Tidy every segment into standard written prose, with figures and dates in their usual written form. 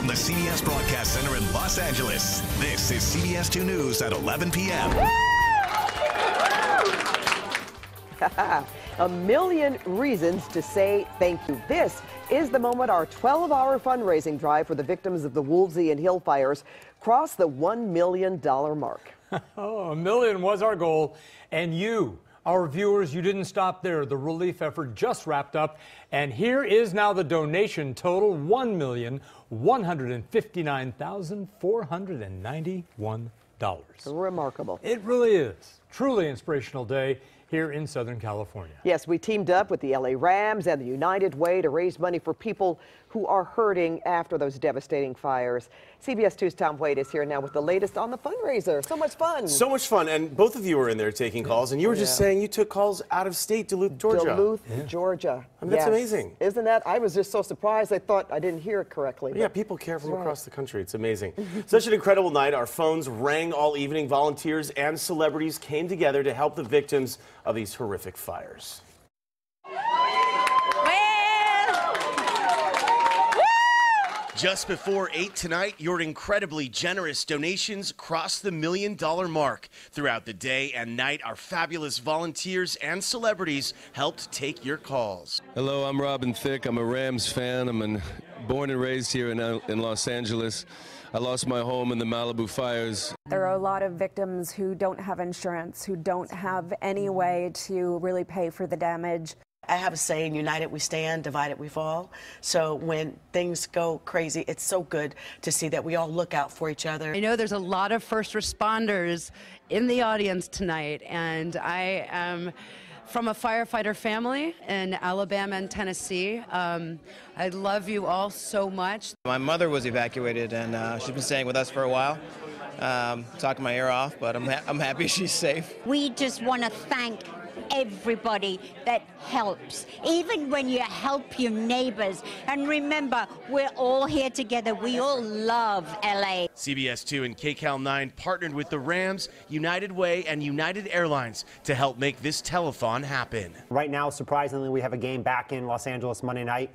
From the CBS Broadcast Center in Los Angeles, this is CBS2 News at 11 p.m. A million reasons to say thank you. This is the moment our 12-hour fundraising drive for the victims of the Woolsey and Hill fires crossed the $1 million mark. Oh, $1 million was our goal. And you, our viewers, you didn't stop there. The relief effort just wrapped up. And here is now the donation total, $1,159,491. Remarkable. It really is. Truly inspirational day here in Southern California. Yes, we teamed up with the LA Rams and the United Way to raise money for people who are hurting after those devastating fires. CBS 2's Tom Wade is here now with the latest on the fundraiser. So much fun. So much fun. And both of you were in there taking calls. And you were just saying you took calls out of state, Duluth, Georgia. Duluth, Georgia. I mean, that's amazing. Isn't that? I was just so surprised. I thought I didn't hear it correctly. Yeah, people care from across the country. It's amazing. Such an incredible night. Our phones rang all evening. Volunteers and celebrities came together to help the victims of these horrific fires. Just before 8 tonight, your incredibly generous donations crossed the $1 million mark. Throughout the day and night, our fabulous volunteers and celebrities helped take your calls. Hello, I'm Robin Thicke. I'm a Rams fan. I'm born and raised here in Los Angeles. I lost my home in the Malibu fires. There are a lot of victims who don't have insurance, who don't have any way to really pay for the damage. I have a saying, united we stand, divided we fall. So when things go crazy, it's so good to see that we all look out for each other. I know there's a lot of first responders in the audience tonight, and I am from a firefighter family in Alabama and Tennessee. I love you all so much. My mother was evacuated, and she's been staying with us for a while. Talking my ear off, but I'm happy she's safe. We just want to thank everybody that helps, even when you help your neighbors. And remember, we're all here together. We all love LA. CBS2 and KCAL 9 partnered with the Rams, United Way, and United Airlines to help make this telethon happen. Right now, surprisingly, we have a game back in Los Angeles Monday night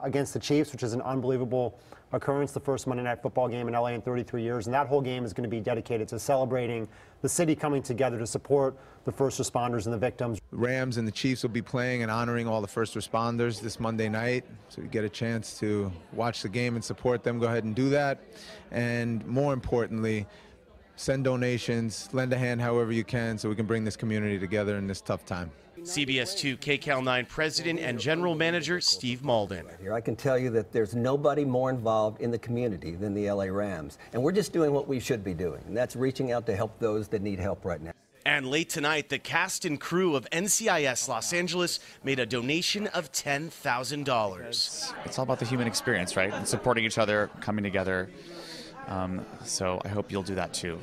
against the Chiefs, which is an unbelievable occurrence, the first Monday Night Football game in LA in 33 years. And that whole game is going to be dedicated to celebrating the city coming together to support the first responders and the victims. Rams and the Chiefs will be playing and honoring all the first responders this Monday night. So you get a chance to watch the game and support them. Go ahead and do that. And more importantly, send donations, lend a hand however you can so we can bring this community together in this tough time. CBS2 KCAL 9 President and General Manager Steve Malden. Here I can tell you that there's nobody more involved in the community than the LA Rams. And we're just doing what we should be doing, and that's reaching out to help those that need help right now. And late tonight, the cast and crew of NCIS Los Angeles made a donation of $10,000. It's all about the human experience, right? And supporting each other, coming together. So I hope you'll do that too.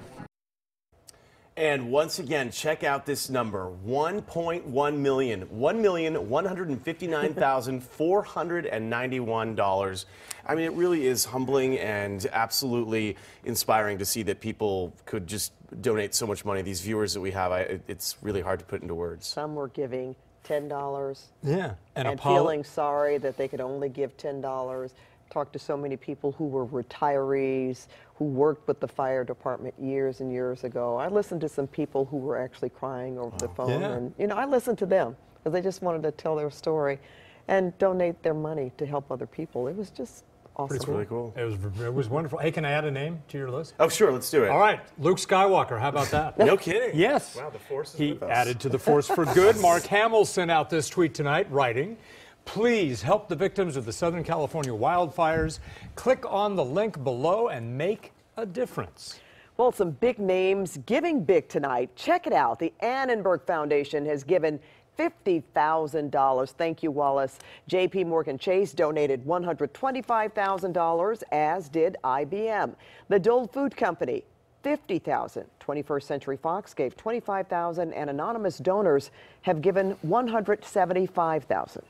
And once again, check out this number, $1.1 million, $1,159,491. I mean, it really is humbling and absolutely inspiring to see that people could just donate so much money. These viewers that we have, it's really hard to put into words. Some were giving $10. Yeah. And feeling sorry that they could only give $10. Talked to so many people who were retirees, who worked with the fire department years and years ago. I listened to some people who were actually crying over the phone. Yeah. And, you know, I listened to them because they just wanted to tell their story and donate their money to help other people. It was just awesome. It's really cool. It was wonderful. Hey, can I add a name to your list? Oh, sure. Let's do it. All right. Luke Skywalker. How about that? No kidding. Yes. Wow, the force is He with us. added to the force for good. Mark Hamill sent out this tweet tonight, writing, "Please help the victims of the Southern California wildfires. Click on the link below and make a difference." Well, some big names giving big tonight. Check it out. The Annenberg Foundation has given $50,000. Thank you, Wallace. J.P. Morgan Chase donated $125,000, as did IBM. The Dole Food Company, $50,000. 21st Century Fox gave $25,000, and anonymous donors have given $175,000.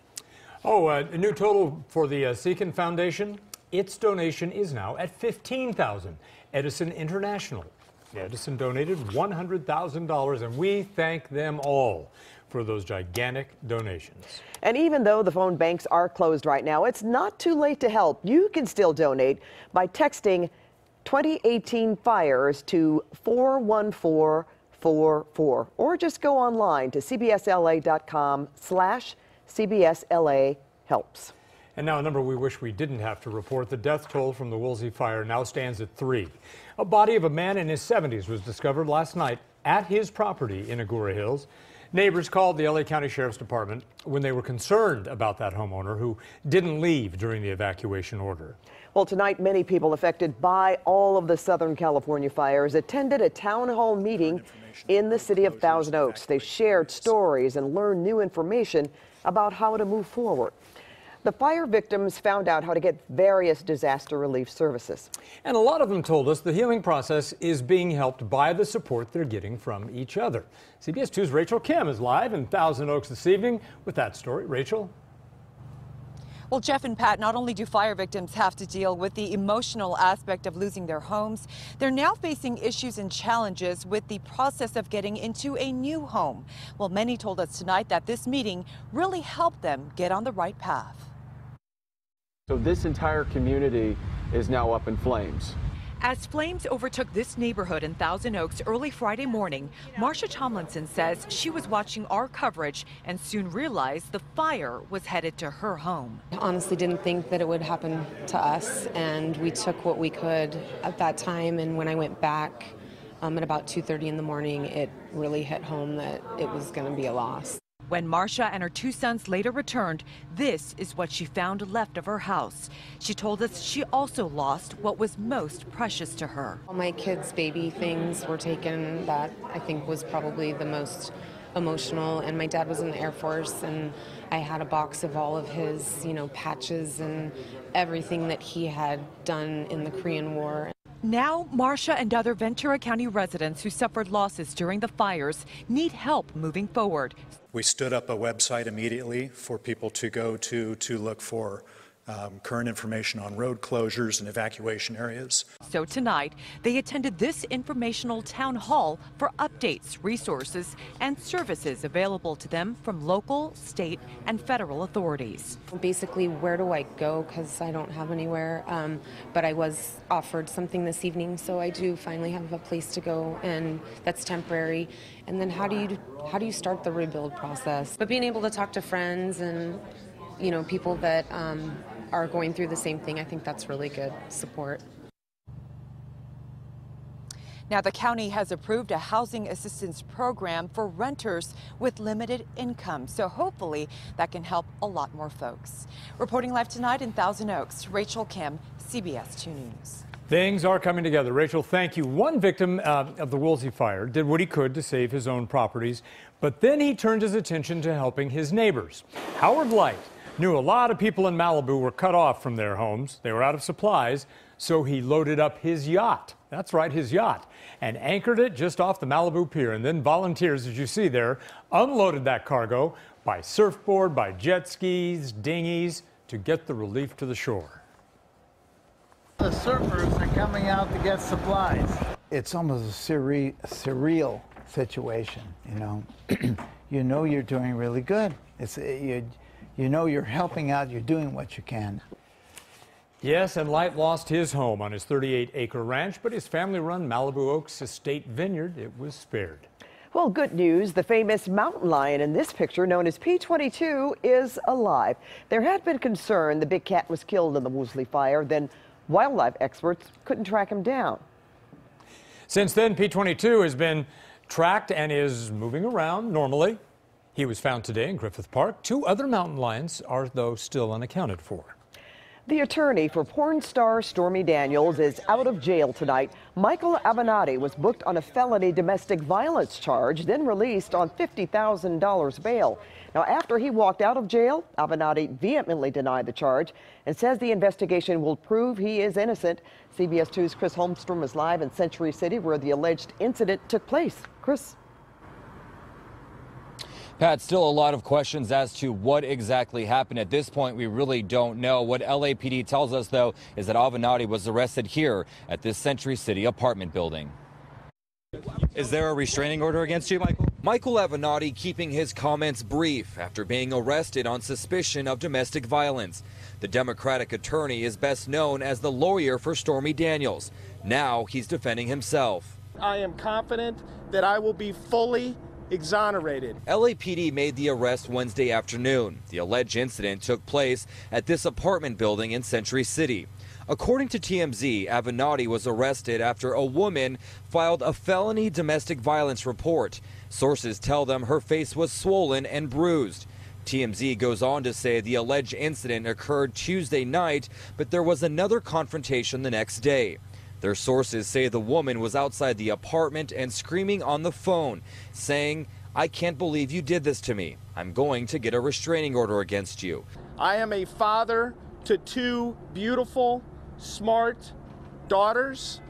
Oh, a new total for the Seekin Foundation. Its donation is now at $15,000. Edison International. Edison donated $100,000, and we thank them all for those gigantic donations. And even though the phone banks are closed right now, it's not too late to help. You can still donate by texting 2018 fires to 41444, or just go online to cbsla.com/CBSLA-helps. And now a number we wish we didn't have to report. The death toll from the Woolsey fire now stands at 3. A body of a man in his 70s was discovered last night at his property in Agoura Hills. Neighbors called the LA County Sheriff's Department when they were concerned about that homeowner who didn't leave during the evacuation order. Well, tonight, many people affected by all of the Southern California fires attended a town hall meeting in the city of Thousand Oaks. They shared stories and learned new information about how to move forward. The fire victims found out how to get various disaster relief services. And a lot of them told us the healing process is being helped by the support they're getting from each other. CBS 2's Rachel Kim is live in Thousand Oaks this evening with that story. Rachel? Well, Jeff and Pat, not only do fire victims have to deal with the emotional aspect of losing their homes, they're now facing issues and challenges with the process of getting into a new home. Well, many told us tonight that this meeting really helped them get on the right path. So this entire community is now up in flames. As flames overtook this neighborhood in Thousand Oaks early Friday morning, Marsha Tomlinson says she was watching our coverage and soon realized the fire was headed to her home. I honestly didn't think that it would happen to us, and we took what we could at that time. And when I went back at about 2:30 in the morning, it really hit home that it was going to be a loss. When Marsha and her 2 sons later returned, this is what she found left of her house. She told us she also lost what was most precious to her. All my kids' baby things were taken. That, I think, was probably the most emotional. And my dad was in the Air Force, and I had a box of all of his, patches and everything that he had done in the Korean War. Now, Marsha and other Ventura County residents who suffered losses during the fires need help moving forward. We stood up a website immediately for people to go to look for current information on road closures and evacuation areas. So tonight, they attended this informational town hall for updates, resources, and services available to them from local, state, and federal authorities. Basically, where do I go? Because I don't have anywhere. But I was offered something this evening, so I do finally have a place to go, and that's temporary. And then how do you start the rebuild process? But being able to talk to friends and people that are going through the same thing, I think that's really good support. Now, the county has approved a housing assistance program for renters with limited income, so hopefully that can help a lot more folks. Reporting live tonight in Thousand Oaks, Rachel Kim, CBS 2 News. Things are coming together. Rachel, thank you. One victim of the Woolsey fire did what he could to save his own properties, but then he turned his attention to helping his neighbors. Howard Light knew a lot of people in Malibu were cut off from their homes. They were out of supplies, so he loaded up his yacht. That's right, his yacht, and anchored it just off the Malibu pier. And then volunteers, as you see there, unloaded that cargo by surfboard, by jet skis, dinghies, to get the relief to the shore. The surfers are coming out to get supplies. It's almost a surreal situation, You know you're doing really good. You know you're helping out, you're doing what you can. Yes, and Light lost his home on his 38-acre ranch, but his family-run Malibu Oaks Estate Vineyard, it was spared. Well, good news. The famous mountain lion in this picture, known as P22, is alive. There had been concern the big cat was killed in the Woolsey fire. Then wildlife experts couldn't track him down. Since then, P22 has been tracked and is moving around normally. He was found today in Griffith Park. 2 other mountain lions are, though, still unaccounted for. The attorney for porn star Stormy Daniels is out of jail tonight. Michael Avenatti was booked on a felony domestic violence charge, then released on $50,000 bail. Now, after he walked out of jail, Avenatti vehemently denied the charge and says the investigation will prove he is innocent. CBS 2's Chris Holmstrom is live in Century City, where the alleged incident took place. Chris. Pat, still a lot of questions as to what exactly happened. At this point, we really don't know. What LAPD tells us, though, is that Avenatti was arrested here at this Century City apartment building. Is there a restraining order against you, Michael? Michael Avenatti keeping his comments brief after being arrested on suspicion of domestic violence. The Democratic attorney is best known as the lawyer for Stormy Daniels. Now he's defending himself. I am confident that I will be fully exonerated. LAPD made the arrest Wednesday afternoon. The alleged incident took place at this apartment building in Century City. According to TMZ, Avenatti was arrested after a woman filed a felony domestic violence report. Sources tell them her face was swollen and bruised. TMZ goes on to say the alleged incident occurred Tuesday night, but there was another confrontation the next day. Their sources say the woman was outside the apartment and screaming on the phone, saying, "I can't believe you did this to me. I'm going to get a restraining order against you." I am a father to 2 beautiful, smart daughters.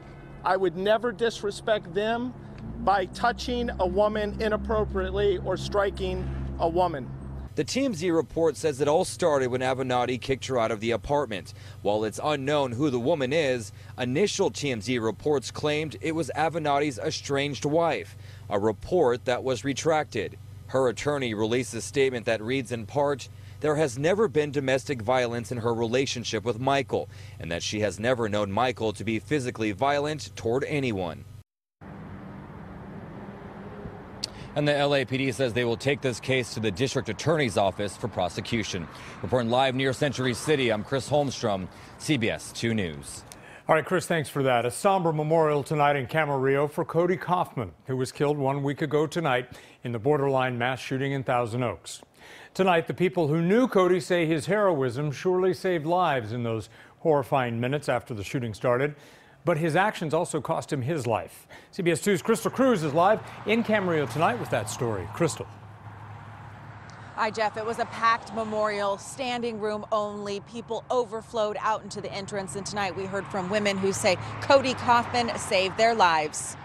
I would never disrespect them by touching a woman inappropriately or striking a woman. The TMZ report says it all started when Avenatti kicked her out of the apartment. While it's unknown who the woman is, initial TMZ reports claimed it was Avenatti's estranged wife, a report that was retracted. Her attorney released a statement that reads in part, "There has never been domestic violence in her relationship with Michael, and that she has never known Michael to be physically violent toward anyone." And the LAPD says they will take this case to the district attorney's office for prosecution. Reporting live near Century City, I'm Chris Holmstrom, CBS 2 News. All right, Chris, thanks for that. A somber memorial tonight in Camarillo for Cody Coffman, who was killed 1 week ago tonight in the borderline mass shooting in Thousand Oaks. Tonight, the people who knew Cody say his heroism surely saved lives in those horrifying minutes after the shooting started. But his actions also cost him his life. CBS 2's Crystal Cruz is live in Camarillo tonight with that story. Crystal. Hi, Jeff. It was a packed memorial, standing room only. People overflowed out into the entrance. And tonight we heard from women who say Cody Coffman saved their lives.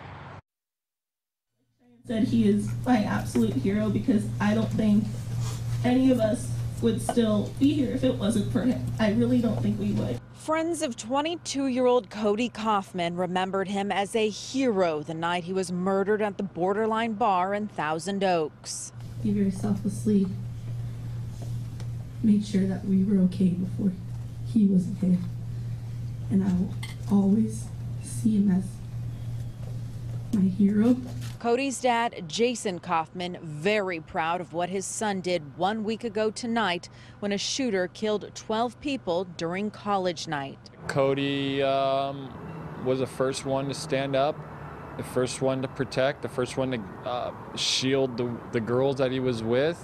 Said he is my absolute hero because I don't think any of us would still be here if it wasn't for him. I really don't think we would. Friends of 22-year-old Cody Coffman remembered him as a hero the night he was murdered at the Borderline Bar in Thousand Oaks. He very selflessly made sure that we were okay before he was hit. And I will always see him as my hero. Cody's dad, Jason Kaufman, very proud of what his son did 1 week ago tonight when a shooter killed 12 people during college night. Cody was the first one to stand up, the first one to protect, the first one to shield the girls that he was with.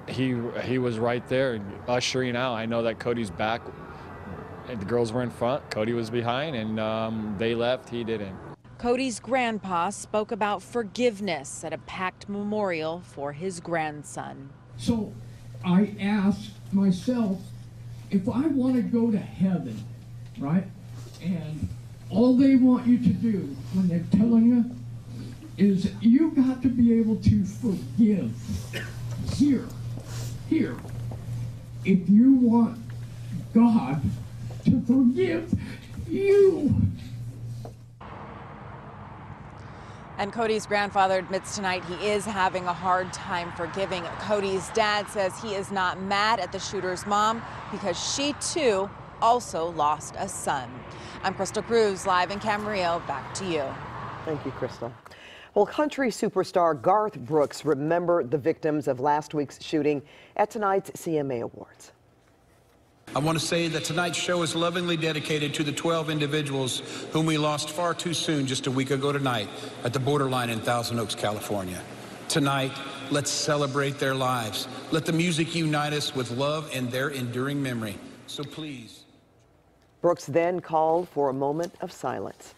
He was right there ushering out. I know that Cody's back, and the girls were in front, Cody was behind, and they left, he didn't. Cody's grandpa spoke about forgiveness at a packed memorial for his grandson. So I asked myself, if I want to go to heaven, right, and all they want you to do when they're telling you is you got to be able to forgive here. If you want God to forgive you. And Cody's grandfather admits tonight he is having a hard time forgiving. Cody's dad says he is not mad at the shooter's mom because she too also lost a son. I'm Crystal Cruz, live in Camarillo. Back to you. Thank you, Crystal. Well, country superstar Garth Brooks remembered the victims of last week's shooting at tonight's CMA Awards. I want to say that tonight's show is lovingly dedicated to the 12 individuals whom we lost far too soon just a week ago tonight at the borderline in Thousand Oaks, California. Tonight, let's celebrate their lives. Let the music unite us with love and their enduring memory. So please. Brooks then called for a moment of silence.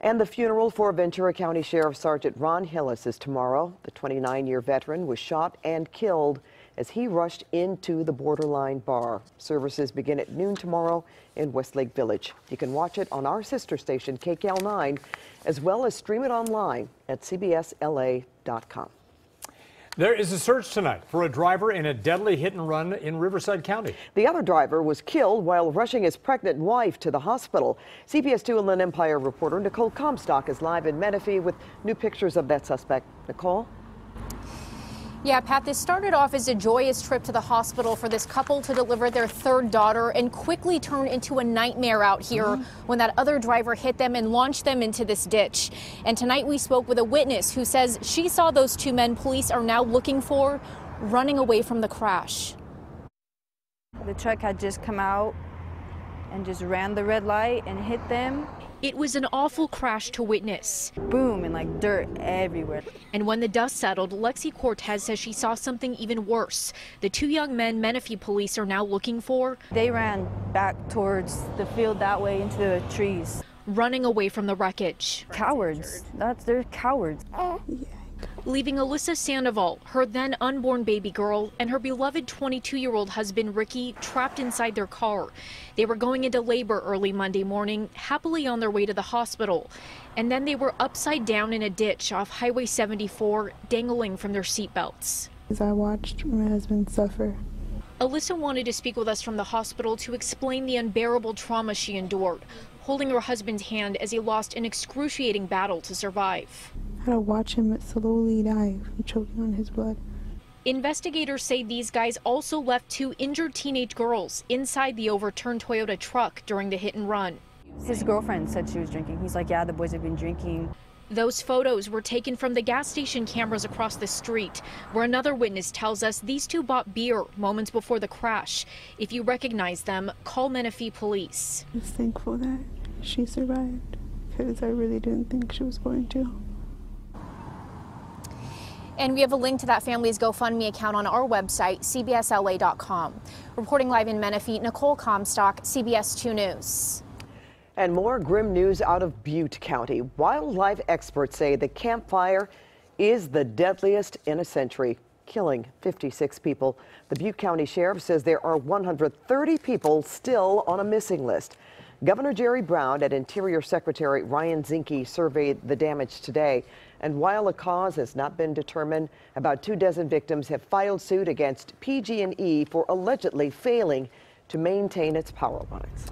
And the funeral for Ventura County Sheriff Sergeant Ron Hillis is tomorrow. The 29-year veteran was shot and killed as he rushed into the Borderline Bar. Services begin at noon tomorrow in Westlake Village. You can watch it on our sister station, KCAL 9, as well as stream it online at cbsla.com. There is a search tonight for a driver in a deadly hit and run in Riverside County. The other driver was killed while rushing his pregnant wife to the hospital. CBS2 Inland Empire reporter Nicole Comstock is live in Menifee with new pictures of that suspect. Nicole? Yeah, Pat, this started off as a joyous trip to the hospital for this couple to deliver their third daughter and quickly turned into a nightmare out here when that other driver hit them and launched them into this ditch. And tonight we spoke with a witness who says she saw those two men police are now looking for running away from the crash. The truck had just come out and just ran the red light and hit them. It was an awful crash to witness. Boom, and like dirt everywhere. And when the dust settled, Lexi Cortez says she saw something even worse. The two young men Menifee police are now looking for. They ran back towards the field that way into the trees. Running away from the wreckage. Cowards. They're cowards. Leaving Alyssa Sandoval, her then unborn baby girl, and her beloved 22-year-old husband Ricky trapped inside their car. They were going into labor early Monday morning, happily on their way to the hospital. And then they were upside down in a ditch off Highway 74, dangling from their seatbelts. As I watched my husband suffer. Alyssa wanted to speak with us from the hospital to explain the unbearable trauma she endured, holding her husband's hand as he lost an excruciating battle to survive. I had to watch him slowly die from choking on his blood. Investigators say these guys also left two injured teenage girls inside the overturned Toyota truck during the hit and run. His girlfriend said she was drinking. He's like, yeah, the boys have been drinking. Those photos were taken from the gas station cameras across the street, where another witness tells us these two bought beer moments before the crash. If you recognize them, call Menifee police. I'm just thankful that she survived, because I really didn't think she was going to. And we have a link to that family's GoFundMe account on our website, cbsla.com. Reporting live in Menifee, Nicole Comstock, CBS 2 News. And more grim news out of Butte County. Wildlife experts say the Camp Fire is the deadliest in a century, killing 56 people. The Butte County Sheriff says there are 130 people still on a missing list. Governor Jerry Brown and Interior Secretary Ryan Zinke surveyed the damage today. And while a cause has not been determined, about 24 victims have filed suit against PG&E for allegedly failing to maintain its power lines.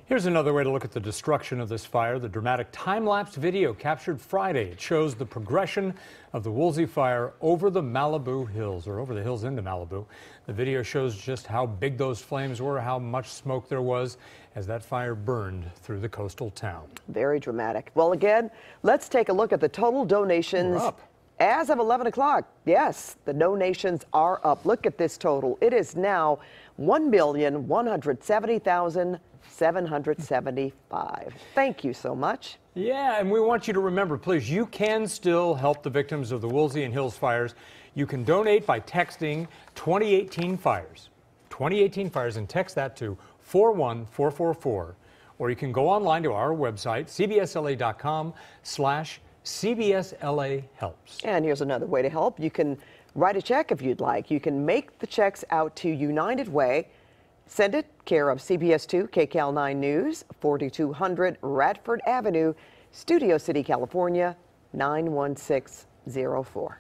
Here's another way to look at the destruction of this fire. The dramatic time-lapse video captured Friday. It shows the progression of the Woolsey fire over the Malibu hills, or over the hills into Malibu. The video shows just how big those flames were, how much smoke there was as that fire burned through the coastal town. Very dramatic. Well, again, let's take a look at the total donations. We're up. As of 11 o'clock, yes, the donations are up. Look at this total. It is now $1,170,775. Thank you so much. Yeah, and we want you to remember, please, you can still help the victims of the Woolsey and Hills fires. You can donate by texting 2018 fires. 2018 fires, and text that to 41444. Or you can go online to our website, cbsla.com/CBSLA helps. And here's another way to help. You can write a check if you'd like. You can make the checks out to United Way. Send it care of CBS2 KCAL 9 News, 4200 Radford Avenue, Studio City, California, 91604.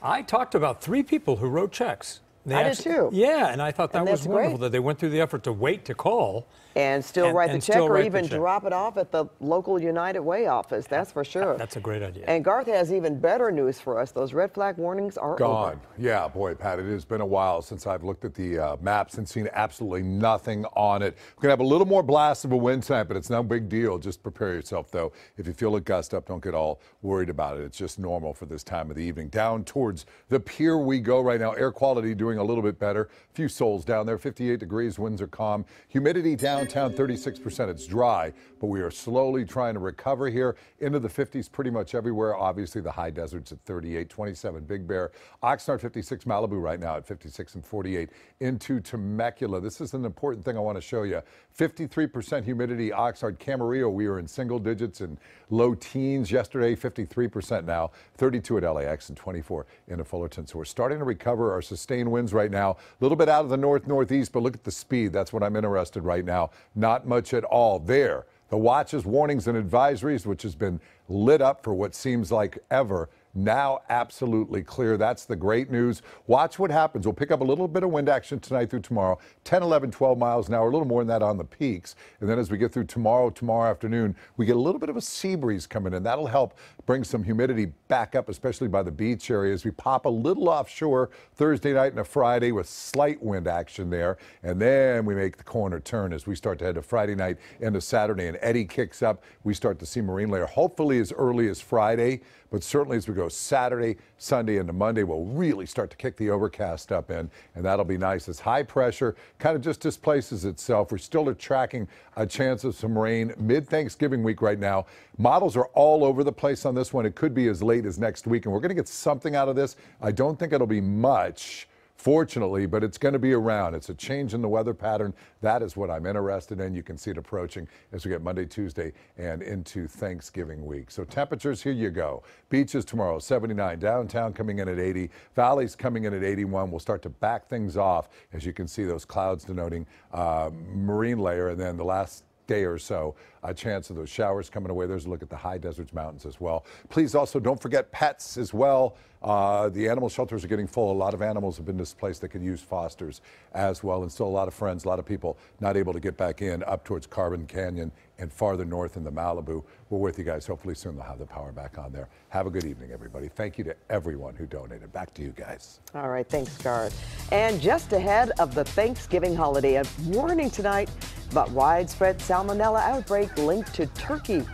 I talked to about 3 people who wrote checks. I did too. Yeah, and I thought that was wonderful great. that they went through the effort to wait to call. And still write the check, or even check. drop it off at the local United Way office. That's for sure. That's a great idea. And Garth has even better news for us. Those red flag warnings are gone. over. Yeah, boy, Pat, it has been a while since I've looked at the maps and seen absolutely nothing on it. We're going to have a little more blast of a wind tonight, but it's no big deal. Just prepare yourself, though. If you feel a gust up, don't get all worried about it. It's just normal for this time of the evening. Down towards the pier we go right now. Air quality doing a little bit better. A few souls down there, 58 degrees, winds are calm. Humidity downtown, 36%. It's dry, but we are slowly trying to recover here into the 50s pretty much everywhere. Obviously, the high deserts at 38, 27 Big Bear, Oxnard 56, Malibu right now at 56 and 48 into Temecula. This is an important thing I want to show you. 53% humidity, Oxnard, Camarillo. We are in single digits and low teens yesterday, 53% now, 32 at LAX and 24 into Fullerton. So we're starting to recover our sustained winds right now. A little bit out of the northeast, but look at the speed. That's what I'm interested right now. Not much at all there. The watches, warnings, and advisories, which has been lit up for what seems like ever, now absolutely clear. That's the great news. Watch what happens. We'll pick up a little bit of wind action tonight through tomorrow, 10, 11, 12 miles an hour, a little more than that on the peaks. And then as we get through tomorrow afternoon, we get a little bit of a sea breeze coming in. That'll help bring some humidity back up, especially by the beach areas. We pop a little offshore Thursday night and a Friday with slight wind action there. And then we make the corner turn as we start to head to Friday night into Saturday. And eddy kicks up. We start to see marine layer, hopefully as early as Friday. But certainly as we go Saturday, Sunday, into Monday, we'll really start to kick the overcast up in, and that'll be nice. As high pressure kind of just displaces itself, we're still tracking a chance of some rain mid-Thanksgiving week right now. Models are all over the place on this one. It could be as late as next week, and we're going to get something out of this. I don't think it'll be much, fortunately, but it's going to be around. It's a change in the weather pattern. That is what I'm interested in. You can see it approaching as we get Monday, Tuesday, and into Thanksgiving week. So temperatures, here you go. Beaches tomorrow, 79. Downtown coming in at 80. Valleys coming in at 81. We'll start to back things off, as you can see those clouds denoting marine layer. And then the last day or so, a chance of those showers coming away. There's a look at the high deserts mountains as well. Please also don't forget pets as well. The animal shelters are getting full. A lot of animals have been displaced that could use fosters as well. And still a lot of friends, a lot of people not able to get back in up towards Carbon Canyon and farther north in the Malibu. We're with you guys. Hopefully soon they'll have the power back on there. Have a good evening, everybody. Thank you to everyone who donated. Back to you guys. All right. Thanks, Garth. And just ahead of the Thanksgiving holiday, a warning tonight about widespread salmonella outbreak linked to turkey.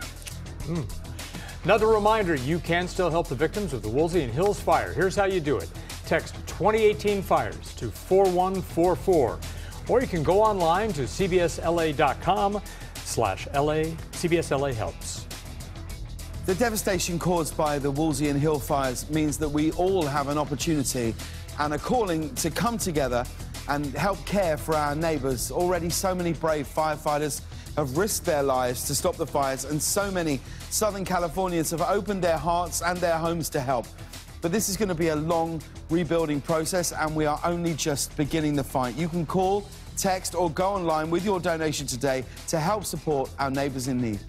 Another reminder, you can still help the victims of the Woolsey and Hills fire. Here's how you do it. Text 2018 fires to 4144. Or you can go online to cbsla.com/CBSLA helps. The devastation caused by the Woolsey and Hill fires means that we all have an opportunity and a calling to come together and help care for our neighbours. Already so many brave firefighters have risked their lives to stop the fires, and so many Southern Californians have opened their hearts and their homes to help. But this is going to be a long rebuilding process, and we are only just beginning the fight. You can call, text or go online with your donation today to help support our neighbours in need.